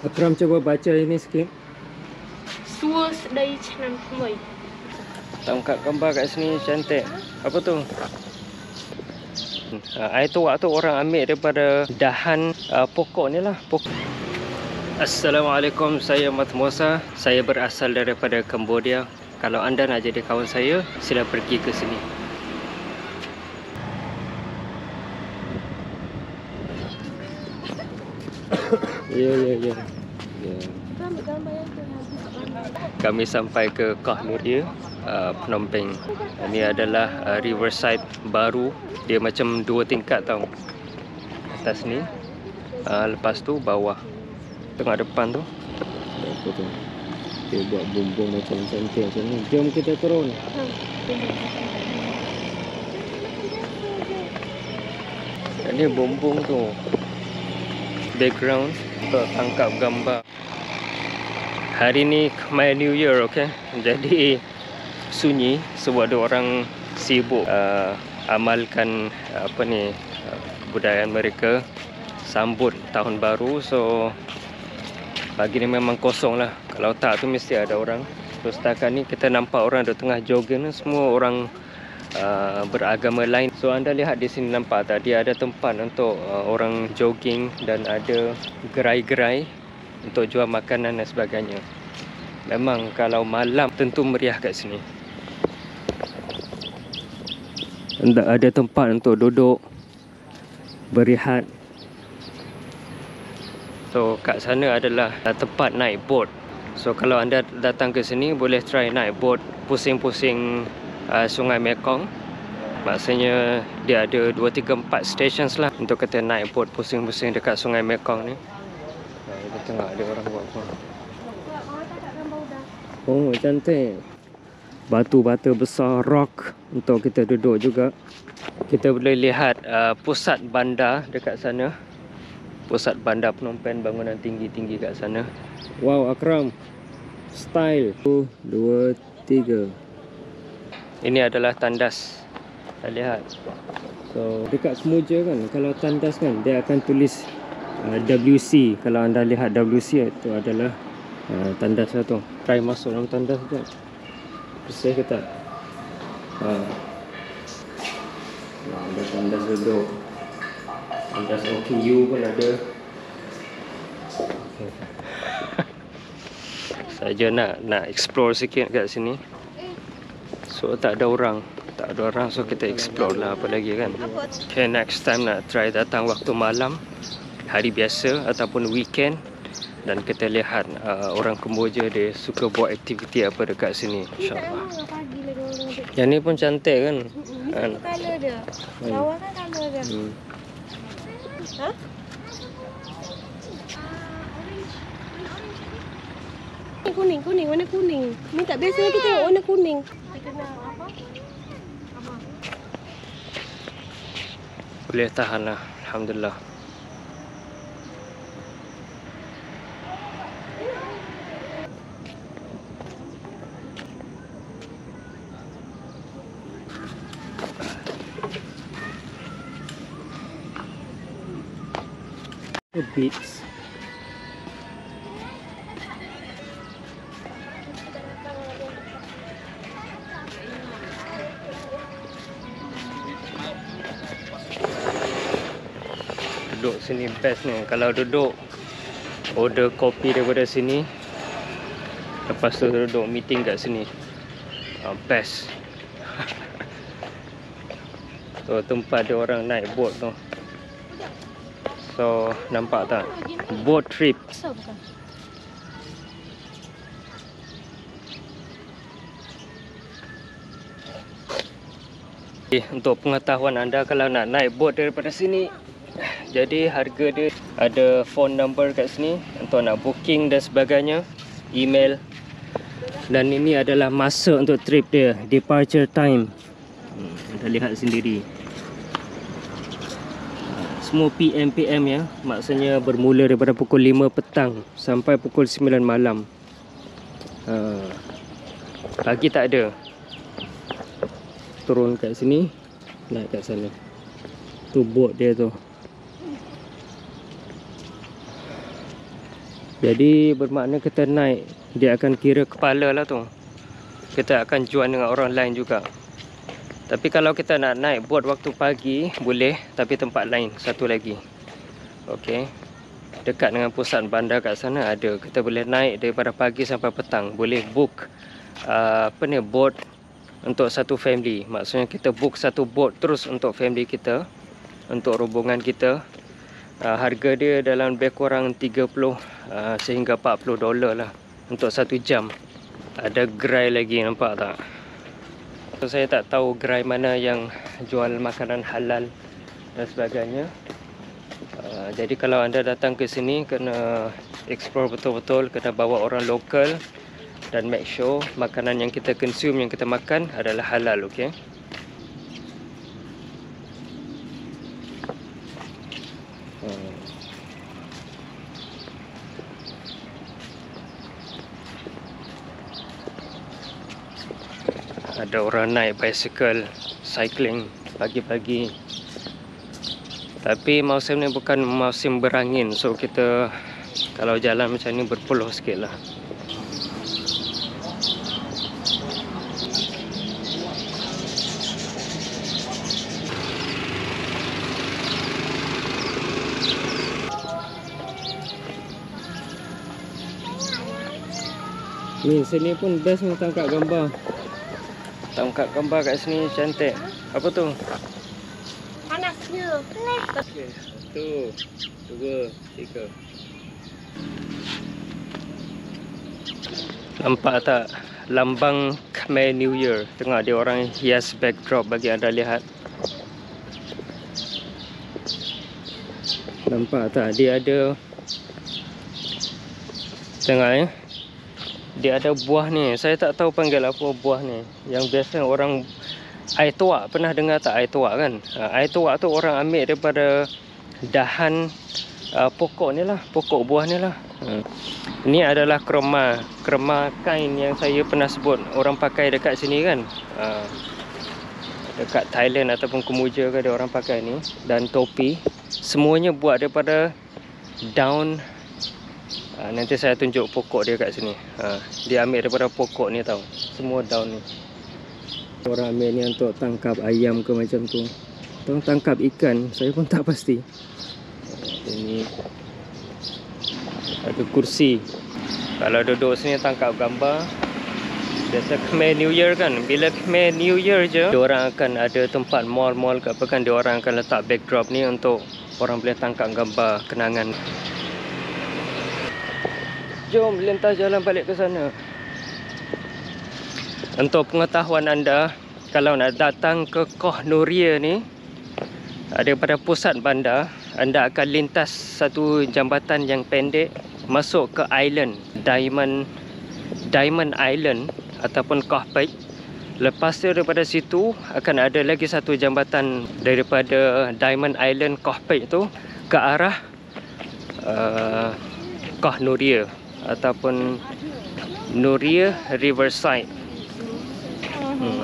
Akram cuba baca ini sikit. Sua sedaiឆ្នាំថ្មី Tangkap gambar kat sini cantik. Apa tu? Air tuak tu orang ambil daripada dahan pokok ni lah. Assalamualaikum, saya Mat Musa. Saya berasal daripada Cambodia. Kalau anda nak jadi kawan saya, sila pergi ke sini. Ya. Kami sampai ke Kah Nuria, Phnom Penh. Ini adalah riverside baru. Dia macam 2 tingkat tau. Atas ni, lepas tu bawah. Tengok depan tu. Apa tu? Dia buat bumbung macam cantik macam ni. Jom kita turun. Ini bumbung tu. Background untuk tangkap gambar. Hari ni Khmer New Year, okey. Jadi sunyi sebab ada orang sibuk amalkan budaya mereka sambut tahun baru. So pagi ni memang kosong lah. Kalau tak tu mesti ada orang. So setakat ni kita nampak orang di tengah jogging, semua orang beragama lain. So anda lihat di sini, nampak tak, dia ada tempat untuk orang jogging dan ada gerai-gerai untuk jual makanan dan sebagainya. Memang kalau malam tentu meriah kat sini. Ada tempat untuk duduk, berehat. So kat sana adalah tempat naik boat. So kalau anda datang ke sini, boleh try naik boat pusing-pusing Sungai Mekong. Maksudnya dia ada 2, 3, 4 stations lah untuk kita naik boat pusing-pusing dekat Sungai Mekong ni. Kita tengok ada orang buat apa. Oh, cantik. Batu-batu besar, rock untuk kita duduk juga. Kita boleh lihat pusat bandar dekat sana. Pusat bandar Phnom Penh, bangunan tinggi-tinggi kat sana. Wow, Akram. Style. 1, 2, 3. Ini adalah tandas. Lihat. So, dekat Semuja kan, kalau tandas kan, dia akan tulis WC. Kalau anda lihat WC, itu adalah tandas tu. Try masuk dalam tandas sekejap. Bersih ke tak? Ada tandas duduk. Tandas OKU pun ada. Saja nak explore sikit kat sini. So tak ada orang. So kita explore lah apa lagi kan. Okay, next time nak try datang waktu malam, hari biasa ataupun weekend. Dan kita lihat orang Kemboja dia suka buat aktiviti apa dekat sini, insyaAllah. Yang ni pun cantik kan? Ni colour dia. Bawah kan colour dia. Ha? Kuning, warna kuning. Ni tak biasa kita tengok warna kuning. Kena apa? Boleh tahan lah, alhamdulillah. Beats. Duduk sini best ni. Kalau duduk order kopi daripada sini, lepas tu duduk meeting kat sini, best. So tempat dia orang naik boat tu. So nampak tak? Boat trip. Untuk pengetahuan anda, kalau nak naik boat daripada sini, jadi harga dia ada phone number kat sini untuk nak booking dan sebagainya, email. Dan ini adalah masa untuk trip dia, departure time. Anda lihat sendiri. Semua PM ya, maksudnya bermula daripada pukul 5 petang sampai pukul 9 malam. Pagi tak ada. Turun kat sini, naik kat sana. Tu boat dia tu. Jadi bermakna kita naik, dia akan kira kepala lah tu. Kita akan join dengan orang lain juga. Tapi kalau kita nak naik boat waktu pagi, boleh. Tapi tempat lain, satu lagi. Okey. Dekat dengan pusat bandar kat sana ada. Kita boleh naik daripada pagi sampai petang. Boleh book boat untuk satu family. Maksudnya kita book satu boat terus untuk family kita, untuk rombongan kita. Harga dia dalam lebih kurang 30 sehingga 40 dolar lah untuk 1 jam. Ada gerai lagi, nampak tak? So, saya tak tahu gerai mana yang jual makanan halal dan sebagainya. Jadi kalau anda datang ke sini, kena explore betul-betul, kena bawa orang lokal dan make sure makanan yang kita consume, yang kita makan adalah halal, okey? Ada orang naik bicycle, cycling pagi-pagi. Tapi musim ni bukan musim berangin, so kita kalau jalan macam ni berpeluh sikit lah. Ni sini pun best ni tangkap gambar. Tangkap gambar kat sini cantik. Apa tu? Panasnya. Okay. 1, 2, 3. Nampak tak lambang Khmer New Year? Tengok dia orang hias backdrop bagi anda lihat. Nampak tak? Dia ada, tengok dia ada buah ni. Saya tak tahu panggil apa buah ni. Yang biasa orang air tuak, pernah dengar tak air tuak kan? Air tuak tu orang ambil daripada dahan pokok ni lah, pokok buah ni lah. Ni adalah krema kain yang saya pernah sebut orang pakai dekat sini kan. Dekat Thailand ataupun Kemboja ke, ada orang pakai ni. Dan topi, semuanya buat daripada daun. Nanti saya tunjuk pokok dia kat sini. Dia ambil daripada pokok ni tau. Semua daun ni. Orang ambil ni untuk tangkap ayam ke macam tu. Atau tangkap ikan, saya pun tak pasti. Ini ada kursi. Kalau duduk sini tangkap gambar. Biasa Khmer New Year kan. Bila Khmer New Year je, diorang akan ada tempat mall-mall ke apa kan. Diorang akan letak backdrop ni untuk orang boleh tangkap gambar kenangan. Jom lintas jalan balik ke sana. Untuk pengetahuan anda, kalau nak datang ke Koh Noria ni, daripada pusat bandar, anda akan lintas satu jambatan yang pendek masuk ke island Diamond Island ataupun Koh Pich. Lepas tu daripada situ akan ada lagi satu jambatan daripada Diamond Island Koh Pich tu ke arah Koh Noria ataupun Noria Riverside.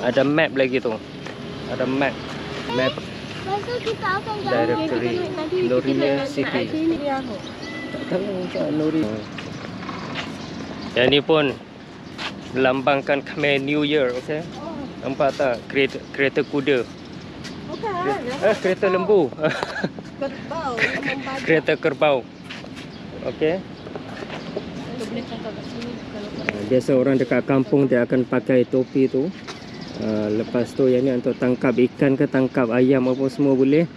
Ada map lagi tu. Ada map directory Noria City. Tak tahu macam Noria. Yang ni pun melambangkan Khmer New Year, okey? Nampak tak? Kereta kuda. Kereta lembu. Kerbau. Kereta kerbau. Okey. Biasa orang dekat kampung dia akan pakai topi tu. Lepas tu yang ni untuk tangkap ikan ke tangkap ayam apa semua boleh.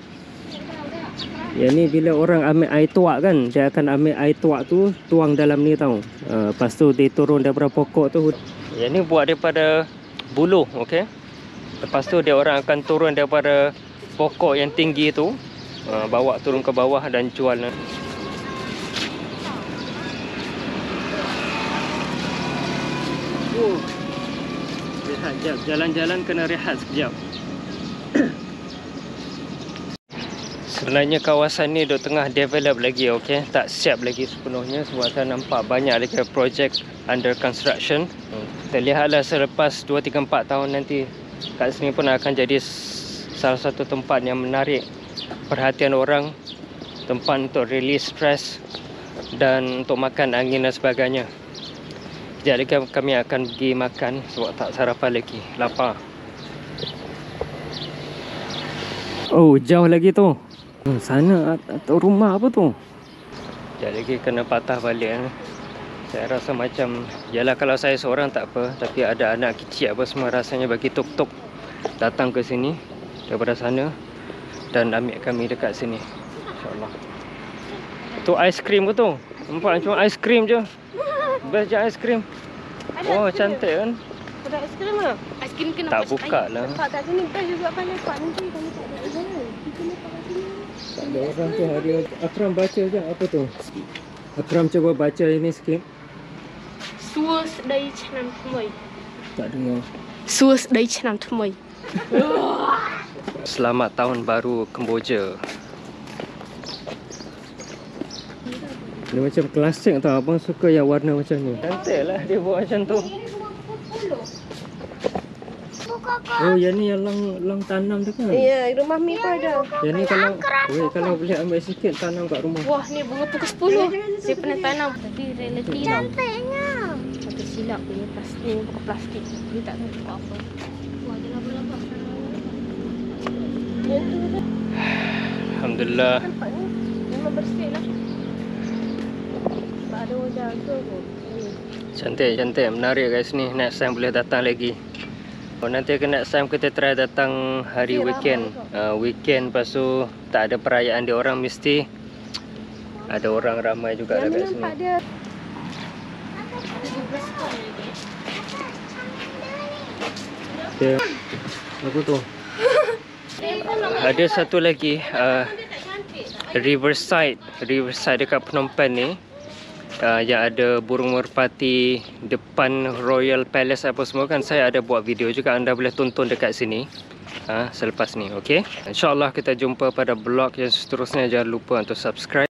Yang ni bila orang ambil air tuak kan, dia akan ambil air tuak tu tuang dalam ni tau. Lepas tu dia turun daripada pokok tu. Yang ni buat daripada buluh, okey. Lepas tu dia orang akan turun daripada pokok yang tinggi tu, bawa turun ke bawah dan jual. Rehat sekejap, jalan-jalan kena rehat sekejap. Sebenarnya kawasan ni duk tengah develop lagi, okey, tak siap lagi sepenuhnya sebab saya nampak banyak lagi projek under construction. Kita lihatlah selepas 2, 3, 4 tahun nanti kat sini pun akan jadi salah satu tempat yang menarik perhatian orang, tempat untuk release stress dan untuk makan angin dan sebagainya. Sekejap lagi kami akan pergi makan sebab tak sarapan lagi, lapar. Oh, jauh lagi tu. Sana atau rumah apa tu? Sekejap lagi kena patah balik. Saya rasa macam, yalah kalau saya seorang tak apa, tapi ada anak kecil apa semua, rasanya bagi tuk-tuk datang ke sini daripada sana dan ambil kami dekat sini. InsyaAllah. Tu aiskrim ke tu? Nampak cuma aiskrim je. Best je aiskrim. Oh, cantik kan? Ada aiskrim ke? Aiskrim kena Tak buka lah. lepak kat sini. Best juga kan lepak nanti. Kami tak ada jalan. Kita lepak kat sini. Tak ada orang tu hari. Akram baca je apa tu? Akram cuba baca ini sikit. Suas dari Chenam Tumai. Tak dengar. Suas dari Chenam Tumai. Selamat tahun baru Kemboja. Dia macam klasik tau. Abang suka yang warna macam ni. Cantik lah dia buat macam tu. Oh, yang ni yang lang tanam tu kan? Ya, rumah Mi pun ada. Yang ni kalau boleh ambil sikit tanam kat rumah. Wah, ni bunga pukul 10. Saya pernah tanam. Tapi reality lah. Cantiknya. Satu silap punya plastik. Bukan plastik. Dia tak tahu apa. Wah, dia laba-laba. Alhamdulillah. Nampak ni. Memang bersih lah. Sebab ada orang jaga pun. Cantik, cantik. Menarik guys ni. Next time boleh datang lagi. Oh, nanti next time kita try datang hari weekend. Weekend lepas tu tak ada perayaan dia orang, mesti ada orang ramai juga lah kat sini. Nampak dia. Dia apa tu? Ada satu lagi Riverside dekat Phnom Penh ni. Yang ada burung merpati depan Royal Palace apa semua kan. Saya ada buat video juga, anda boleh tonton dekat sini selepas ni. Okay, InsyaAllah kita jumpa pada vlog yang seterusnya. Jangan lupa untuk subscribe.